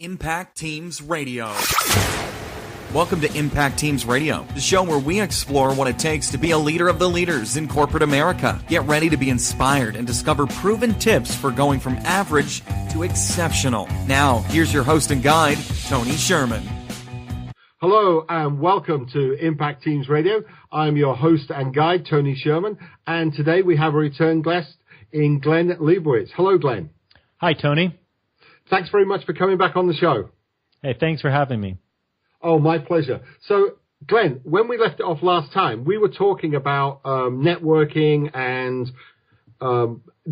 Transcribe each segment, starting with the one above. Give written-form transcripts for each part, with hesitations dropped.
Impact Teams Radio. Welcome to Impact Teams Radio, the show where we explore what it takes to be a leader of the leaders in corporate America. Get ready to be inspired and discover proven tips for going from average to exceptional. Now, here's your host and guide, Tony Sherman. Hello and welcome to Impact Teams Radio. I'm your host and guide, Tony Sherman, and today we have a return guest in Glenn Leibowitz. Hello, Glenn. Hi, Tony. Thanks very much for coming back on the show. Hey, thanks for having me. Oh, my pleasure. So, Glenn, when we left it off last time, we were talking about networking and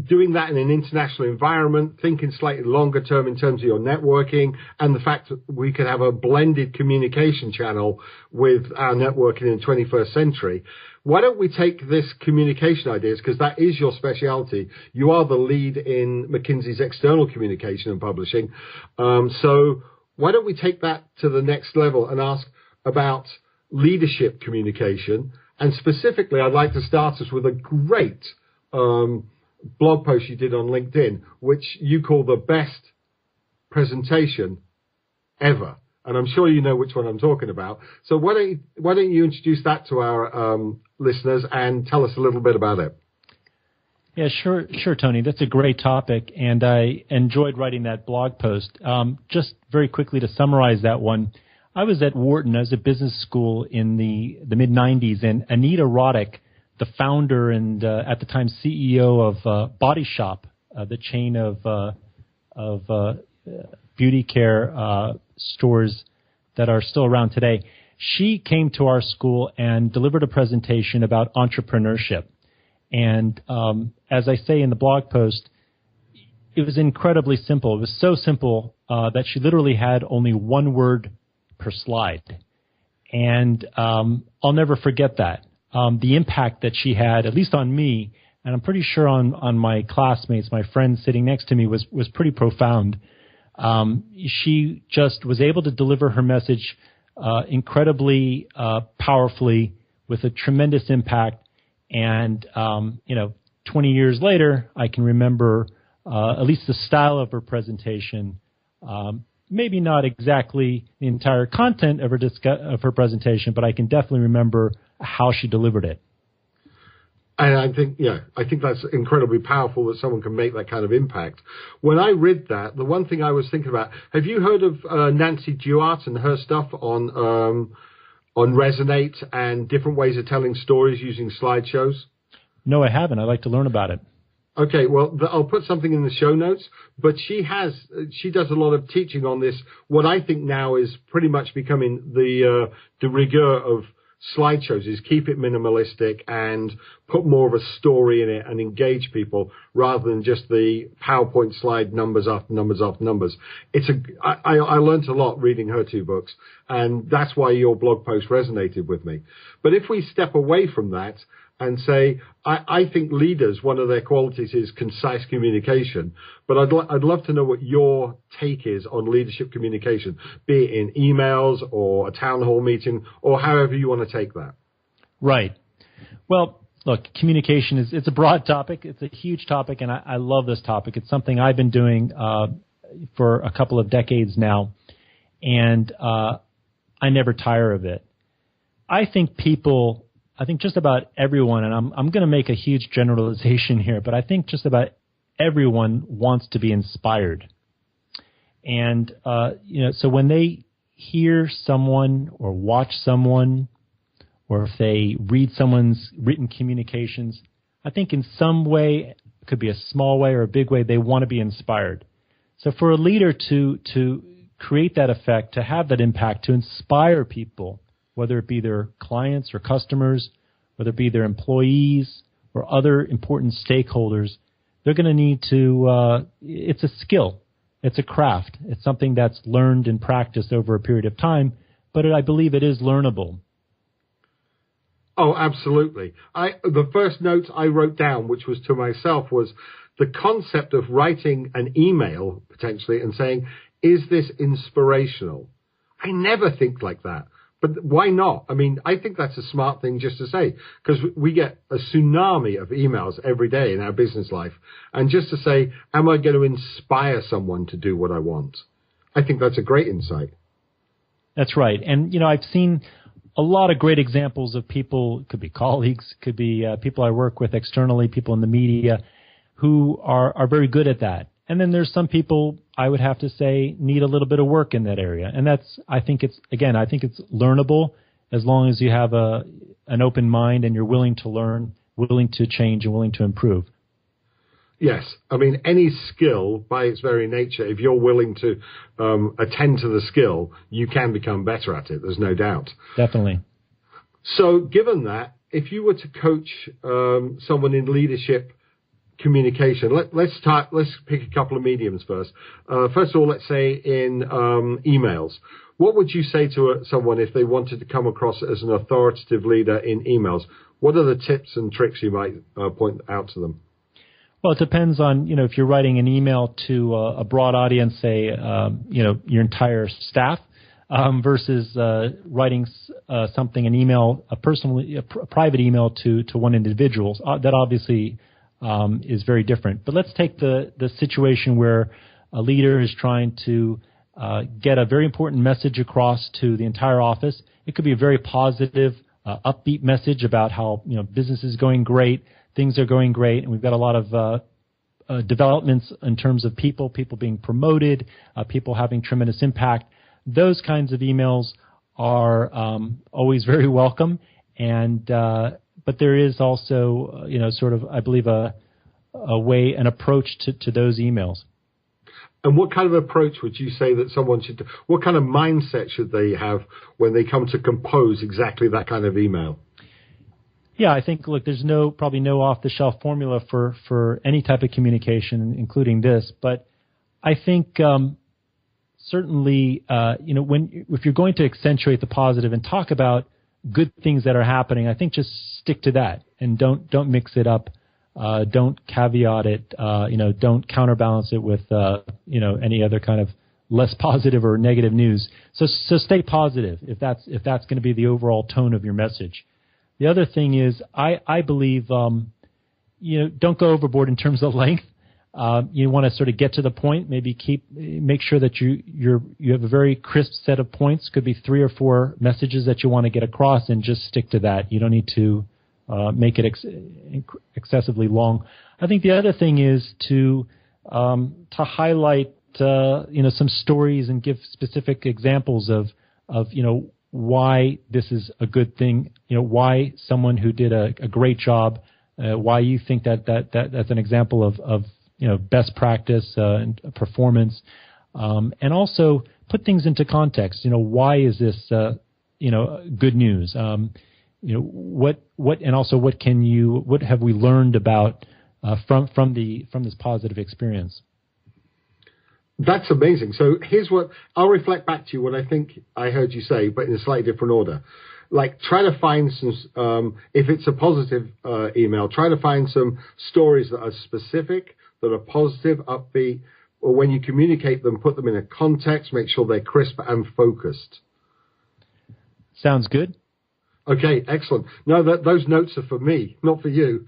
doing that in an international environment, thinking slightly longer term in terms of your networking, and the fact that we could have a blended communication channel with our networking in the 21st century. Why don't we take this communication ideas, because that is your specialty. You are the lead in McKinsey's external communication and publishing. So why don't we take that to the next level and ask about leadership communication? And specifically, I'd like to start us with a great blog post you did on LinkedIn, which you call the best presentation ever. And I'm sure you know which one I'm talking about. So why don't you introduce that to our listeners and tell us a little bit about it? Yeah, sure, Tony. That's a great topic, and I enjoyed writing that blog post. Just very quickly to summarize that one, I was at Wharton. I was at business school in the mid-'90s, and Anita Roddick, the founder and at the time CEO of Body Shop, the chain of beauty care stores that are still around today, she came to our school and delivered a presentation about entrepreneurship. And as I say in the blog post, it was incredibly simple. It was so simple that she literally had only one word per slide. And I'll never forget that. The impact that she had, at least on me, and I'm pretty sure on my classmates, my friends sitting next to me, was pretty profound. She just was able to deliver her message incredibly powerfully with a tremendous impact. And, 20 years later, I can remember at least the style of her presentation, maybe not exactly the entire content of her presentation, but I can definitely remember how she delivered it. And I think that's incredibly powerful that someone can make that kind of impact. When I read that, the one thing I was thinking about, have you heard of Nancy Duart and her stuff on Resonate and different ways of telling stories using slideshows? No, I haven't. I'd like to learn about it. Okay, well, I'll put something in the show notes, but she does a lot of teaching on this, what I think now is pretty much becoming the rigueur of slideshows, is keep it minimalistic and put more of a story in it and engage people rather than just the PowerPoint slide numbers after numbers after numbers. I learned a lot reading her two books, and that's why your blog post resonated with me. But if we step away from that and say, I think leaders, one of their qualities is concise communication, but I'd love to know what your take is on leadership communication, be it in emails or a town hall meeting or however you want to take that. Right. Well, look, communication it's a broad topic. It's a huge topic, and I love this topic. It's something I've been doing for a couple of decades now, and I never tire of it. I think just about everyone, and I'm going to make a huge generalization here, but I think just about everyone wants to be inspired. And, so when they hear someone or watch someone, or if they read someone's written communications, I think in some way, it could be a small way or a big way, they want to be inspired. So for a leader to create that effect, to have that impact, to inspire people, whether it be their clients or customers, whether it be their employees or other important stakeholders, they're going to need to, it's a skill, it's a craft, it's something that's learned and practiced over a period of time, but I believe it is learnable. Oh, absolutely. The first note I wrote down, which was to myself, was the concept of writing an email, potentially, and saying, is this inspirational? I never think like that. But why not? I mean, I think that's a smart thing just to say, because we get a tsunami of emails every day in our business life. And just to say, am I going to inspire someone to do what I want? I think that's a great insight. That's right. And, I've seen a lot of great examples of people, could be colleagues, could be people I work with externally, people in the media, who are very good at that. And then there's some people, I would have to say, need a little bit of work in that area. And I think it's learnable as long as you have an open mind and you're willing to learn, willing to change, and willing to improve. Yes. I mean, any skill, by its very nature, if you're willing to attend to the skill, you can become better at it. There's no doubt. Definitely. So given that, if you were to coach someone in leadership communication, let's pick a couple of mediums first. First of all, let's say in emails. What would you say to someone if they wanted to come across as an authoritative leader in emails? What are the tips and tricks you might point out to them? Well, it depends on, if you're writing an email to a broad audience, say, your entire staff, versus writing something, an email, a private email to one individual. That obviously is very different. But let's take the situation where a leader is trying to get a very important message across to the entire office. It could be a very positive, upbeat message about how business is going great, things are going great, and we've got a lot of developments in terms of people being promoted, people having tremendous impact. Those kinds of emails are always very welcome, and but there is also sort of, I believe, an approach to those emails. And what kind of approach would you say that someone should do? What kind of mindset should they have when they come to compose exactly that kind of email? Yeah, I think, look, there's probably no off-the-shelf formula for any type of communication, including this. But I think certainly, if you're going to accentuate the positive and talk about good things that are happening, I think just stick to that and don't mix it up. Don't caveat it. Don't counterbalance it with any other kind of less positive or negative news. So stay positive if that's going to be the overall tone of your message. The other thing is, I believe, don't go overboard in terms of length. You want to sort of get to the point. Maybe make sure that you have a very crisp set of points. Could be 3 or 4 messages that you want to get across, and just stick to that. You don't need to make it excessively long. I think the other thing is to highlight some stories and give specific examples of why this is a good thing, why someone who did a great job, why you think that's an example of best practice and performance, and also put things into context. Why is this good news? What and also what have we learned about from this positive experience? That's amazing. So here's what I'll reflect back to you what I think I heard you say, but in a slightly different order. Like, try to find some, if it's a positive email, try to find some stories that are specific, that are positive, upbeat, or when you communicate them, put them in a context, make sure they're crisp and focused. Sounds good. Okay, excellent. No, those notes are for me, not for you.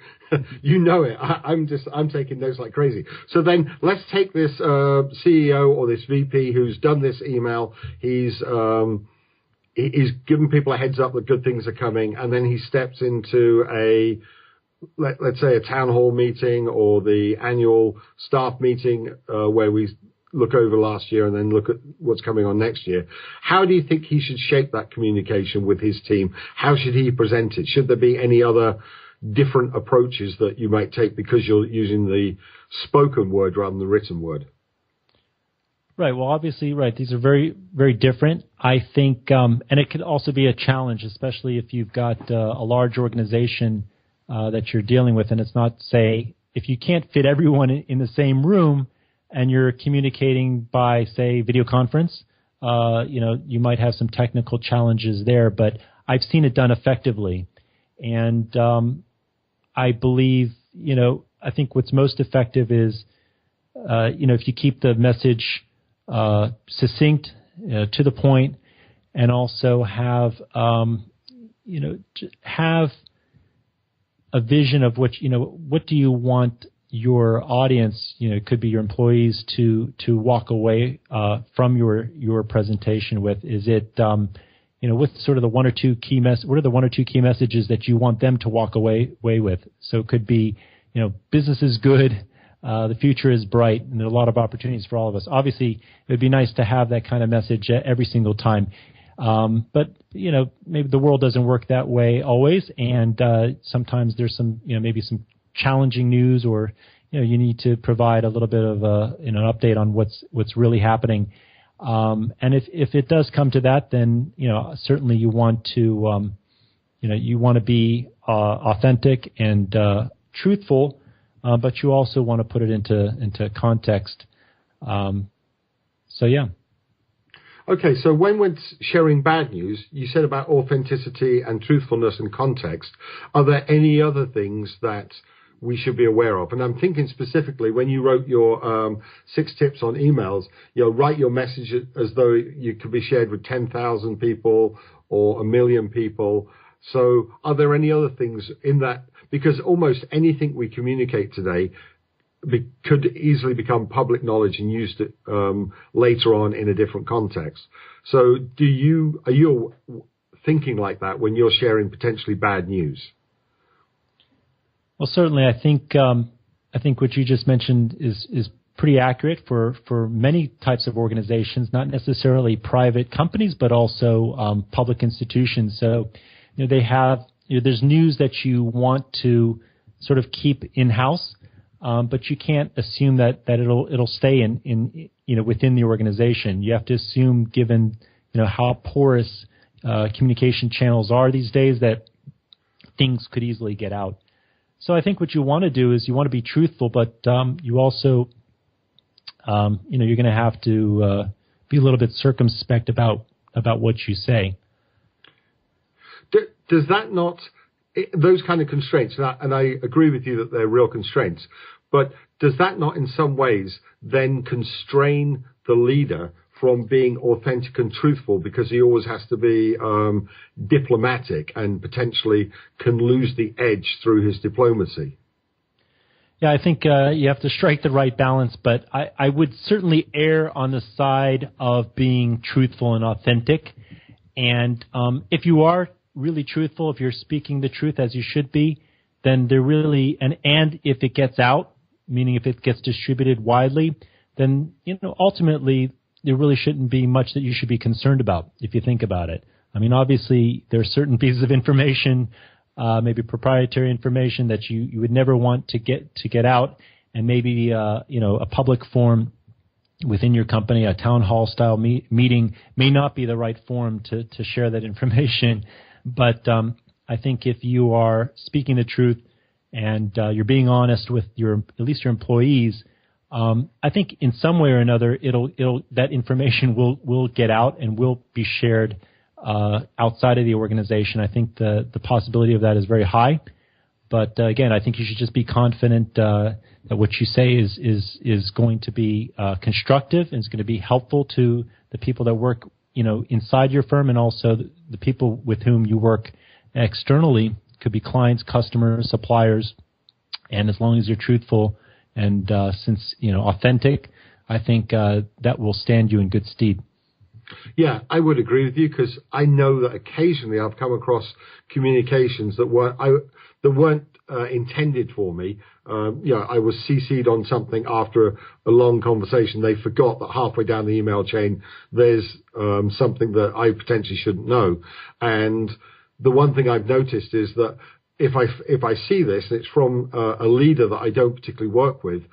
You know it. I'm taking notes like crazy. So then let's take this CEO or this VP who's done this email. He's given people a heads up that good things are coming, and then he steps into let's say a town hall meeting or the annual staff meeting where we look over last year and then look at what's coming on next year. How do you think he should shape that communication with his team? How should he present it? Should there be any other different approaches that you might take because you're using the spoken word rather than the written word? Right. Well, obviously, right. These are very, very different. I think, and it could also be a challenge, especially if you've got a large organization that you're dealing with, and it's not, say, if you can't fit everyone in the same room, and you're communicating by, say, video conference, you might have some technical challenges there, but I've seen it done effectively. And I believe, I think what's most effective is, if you keep the message succinct, to the point, and also have, have a vision of what do you want your audience, it could be your employees, to walk away from your presentation with? Is it what's sort of the one or two key what are the one or two key messages that you want them to walk away with? So it could be, business is good, the future is bright, and there are a lot of opportunities for all of us. Obviously, it would be nice to have that kind of message every single time. But, maybe the world doesn't work that way always, and sometimes there's some, maybe some challenging news, or, you need to provide a little bit of an update on what's really happening. And if it does come to that, then, certainly you want to, you want to be authentic and truthful, but you also want to put it into context. So, yeah. Okay, so when we're sharing bad news, you said about authenticity and truthfulness and context. Are there any other things that we should be aware of? And I'm thinking specifically when you wrote your 6 tips on emails, write your message as though you could be shared with 10,000 people or 1 million people. So are there any other things in that? Because almost anything we communicate today could easily become public knowledge and used later on in a different context. So are you thinking like that when you're sharing potentially bad news? Well, certainly, I think what you just mentioned is pretty accurate for many types of organizations, not necessarily private companies, but also public institutions. So, they have there's news that you want to sort of keep in-house, but you can't assume that it'll stay in within the organization. You have to assume, given how porous communication channels are these days, that things could easily get out. So I think what you want to do is you want to be truthful, but you also, you're going to have to be a little bit circumspect about what you say. Does that not, those kind of constraints, and I agree with you that they're real constraints, but does that not in some ways then constrain the leader from being authentic and truthful, because he always has to be diplomatic and potentially can lose the edge through his diplomacy? Yeah, I think you have to strike the right balance, but I would certainly err on the side of being truthful and authentic. And if you are really truthful, if you're speaking the truth as you should be, then there really, and if it gets out, meaning if it gets distributed widely, then, ultimately, there really shouldn't be much that you should be concerned about if you think about it. I mean, obviously, there are certain pieces of information, maybe proprietary information, that you would never want to get out, and maybe a public forum within your company, a town hall style meeting, may not be the right forum to share that information. But I think if you are speaking the truth and you're being honest with at least your employees, I think in some way or another, that information will get out and will be shared outside of the organization. I think the possibility of that is very high. But again, I think you should just be confident that what you say is going to be constructive and is going to be helpful to the people that work inside your firm, and also the people with whom you work externally. Could be clients, customers, suppliers, and as long as you're truthful and since authentic, I think that will stand you in good stead. Yeah, I would agree with you, because I know that occasionally I've come across communications that weren't intended for me. I was CC'd on something after a long conversation. They forgot that halfway down the email chain there's something that I potentially shouldn't know. And the one thing I've noticed is that if I see this, and it's from a leader that I don't particularly work with,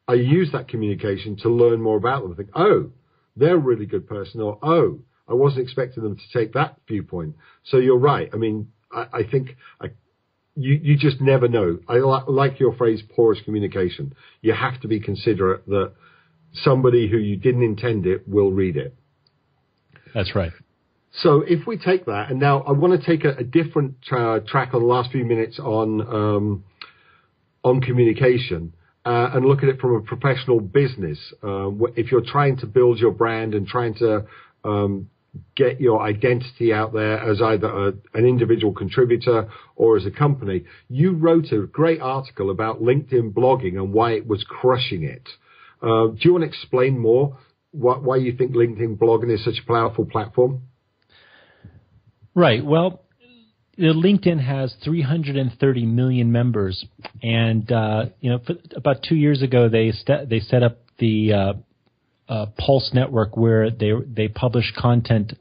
I use that communication to learn more about them. I think, oh, they're a really good person, or, oh, I wasn't expecting them to take that viewpoint. So you're right. I mean, I think you just never know. I like your phrase, porous communication. You have to be considerate that somebody who you didn't intend it will read it. That's right. So if we take that, and now I want to take a different track on the last few minutes on communication, and look at it from a professional business. If you're trying to build your brand and trying to get your identity out there as either an individual contributor or as a company. You wrote a great article about LinkedIn blogging and why it was crushing it. Do you want to explain more why you think LinkedIn blogging is such a powerful platform? Right. Well, LinkedIn has 330 million members, and about 2 years ago they set up the Pulse network, where they publish content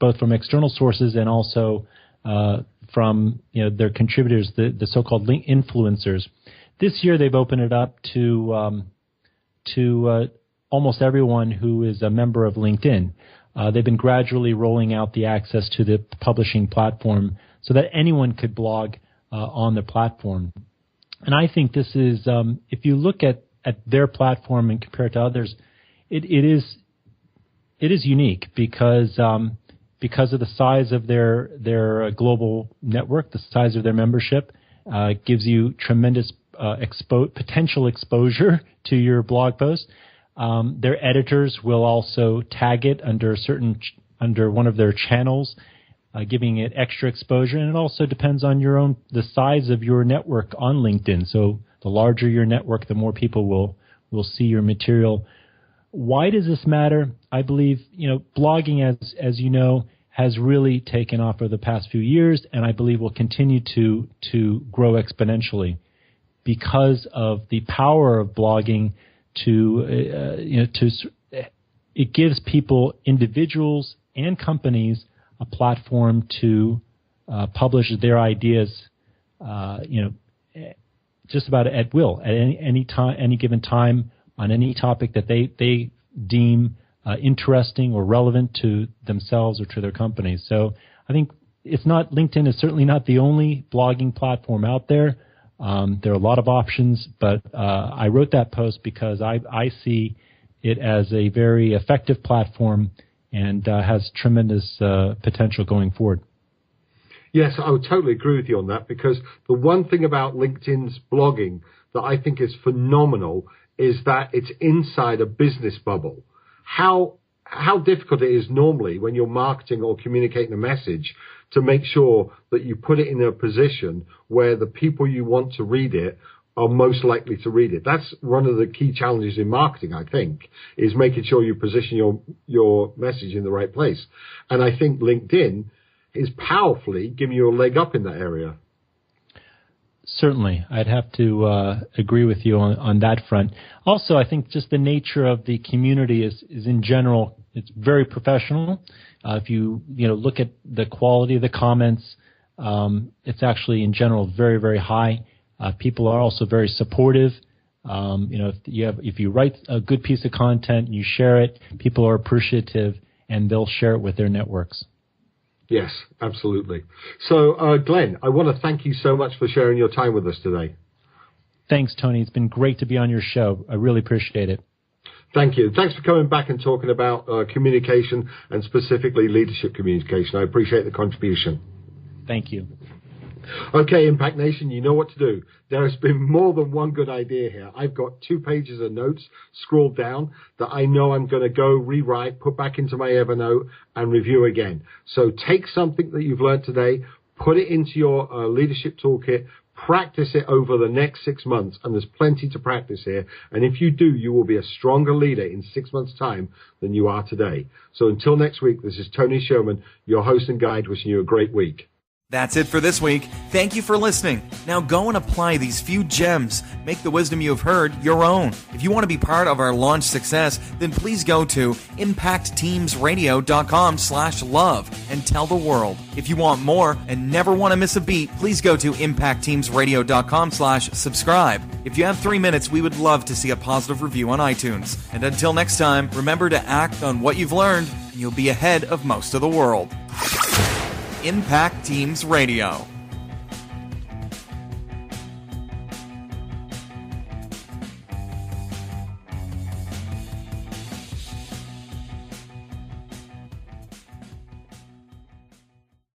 both from external sources and also from their contributors, the so-called influencers. This year they've opened it up to almost everyone who is a member of LinkedIn. They've been gradually rolling out the access to the publishing platform so that anyone could blog on the platform. And I think this is, if you look at their platform and compare it to others, it is unique because of the size of their global network, the size of their membership, gives you tremendous potential exposure to your blog post. Their editors will also tag it under one of their channels, giving it extra exposure, and it also depends on the size of your network on LinkedIn. So the larger your network, the more people will see your material. Why does this matter? I believe blogging, as you know, has really taken off over the past few years, and I believe will continue to grow exponentially because of the power of blogging. It gives people, individuals and companies, a platform to publish their ideas, just about at will, at any time, any given time, on any topic that they deem interesting or relevant to themselves or to their companies. So I think LinkedIn is certainly not the only blogging platform out there. There are a lot of options, but I wrote that post because I see it as a very effective platform and has tremendous potential going forward. Yes, I would totally agree with you on that, because the one thing about LinkedIn's blogging that I think is phenomenal is that it's inside a business bubble. How difficult it is normally when you're marketing or communicating a message to make sure that you put it in a position where the people you want to read it are most likely to read it. That's one of the key challenges in marketing, I think, is making sure you position your message in the right place. And I think LinkedIn is powerfully giving you a leg up in that area. Certainly. I'd have to agree with you on that front. Also, I think just the nature of the community is in general, it's very professional. If you look at the quality of the comments, it's actually in general very, very high. People are also very supportive. If you write a good piece of content and you share it, people are appreciative and they'll share it with their networks. Yes, absolutely. So, Glenn, I want to thank you so much for sharing your time with us today. Thanks, Tony. It's been great to be on your show. I really appreciate it. Thank you. Thanks for coming back and talking about communication and specifically leadership communication. I appreciate the contribution. Thank you. Okay, Impact Nation, you know what to do. There has been more than one good idea here. I've got 2 pages of notes scrolled down that I know I'm going to go rewrite, put back into my Evernote, and review again. So take something that you've learned today, put it into your leadership toolkit, practice it over the next 6 months, and there's plenty to practice here. And if you do, you will be a stronger leader in 6 months' time than you are today. So until next week, this is Tony Sherman, your host and guide, wishing you a great week. That's it for this week. Thank you for listening. Now go and apply these few gems. Make the wisdom you have heard your own. If you want to be part of our launch success, then please go to impactteamsradio.com/love and tell the world. If you want more and never want to miss a beat, please go to impactteamsradio.com/subscribe. If you have 3 minutes, we would love to see a positive review on iTunes. And until next time, remember to act on what you've learned, and you'll be ahead of most of the world. Impact Teams Radio.